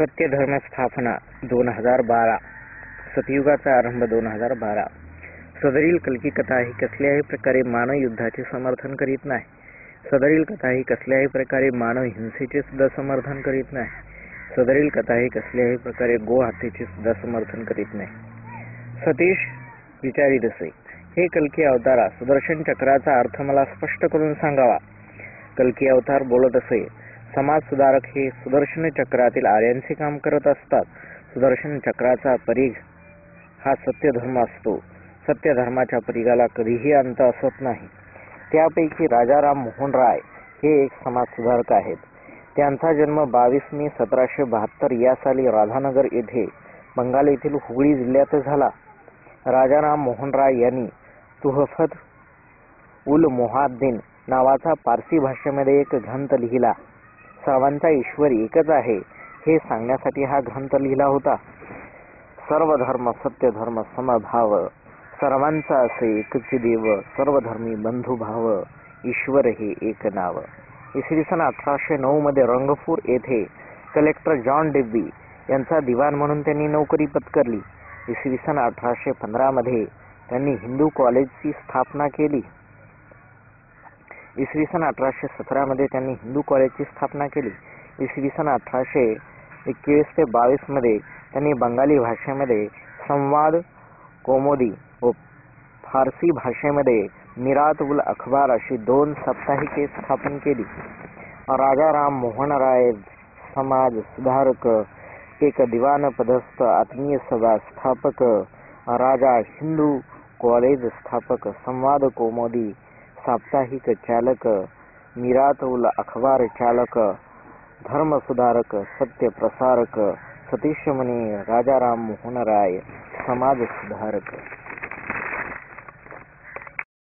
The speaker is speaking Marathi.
सत्य धर्म स्थापना 2012, सतयुगाचा आरंभ 2012. सदरील कल्की कथा ही कसल्याही प्रकारे मानव युद्धाचे समर्थन करीत नाही. सदरील कथा ही कसल्याही प्रकारे मानव हिंसेचे सुद्धा समर्थन करीत नाही. सदरील कथा ही कसल्याही प्रकारे गो हत्येचे सुद्धा समर्थन करीत नाही. सतीश विचारित असे, हे कल्की अवतारा, सुदर्शन चक्राचा अर्थ मला स्पष्ट करून सांगावा. कल्की अवतार बोलत असे, समाज सुधारक हे सुदर्शन चक्रातील आर्यांचे काम करत असतात. सुदर्शन चक्राचा परीघ हा सत्य धर्म असतो. सत्य धर्माच्या परीघाला कधीही अंत असत नाही. त्यापैकी राजाराम मोहन राय हे एक समाज सुधारक आहेत. त्यांचा जन्म 22 मे 1772 या साली राधानगर येथे बंगाल येथील हुगळी जिल्ह्यात झाला. राजाराम मोहन राय यांनी तुहफत उल मोहाद्दीन नावाचा पारसी भाषेमध्ये एक ग्रंथ लिहिला. सर्वांचा ईश्वर एकच आहे हे सांगण्यासाठी हा ग्रंथ लिहिला होता. सर्व धर्म सत्य धर्म समभाव, सर्वांचा असे एकच देव, सर्वधर्मी बंधुभाव, ईश्वर हे एक नाव. इसवी सन 1809 मध्ये रंगपूर येथे कलेक्टर जॉन डेबी यांचा दिवाण म्हणून त्यांनी नोकरी पत्करली. इसवी सन 1815 मध्ये त्यांनी हिंदू कॉलेजची स्थापना केली. इसवी सन 1817 मध्ये त्यांनी हिंदू कॉलेजची स्थापना केली. इसवी सन 1821 ते 22 मध्ये त्यांनी बंगाली भाषेमध्ये संवाद कौमुदी व फारसी भाषेमध्ये मिरात उल अखबार अशी 2 साप्ताहिके स्थापन केली. राजाराम मोहन राय समाज सुधारक, एक दिवाण पदस्थ आत्मीय सभा स्थापक, राजा हिंदू कॉलेज स्थापक, संवाद कौमुदी साप्ताहिक चालक, मिरात उल अखबार चालक, धर्म सुधारक, सत्य प्रसारक, सतीश मुनी, राजाराम मोहन राय समाज सुधारक.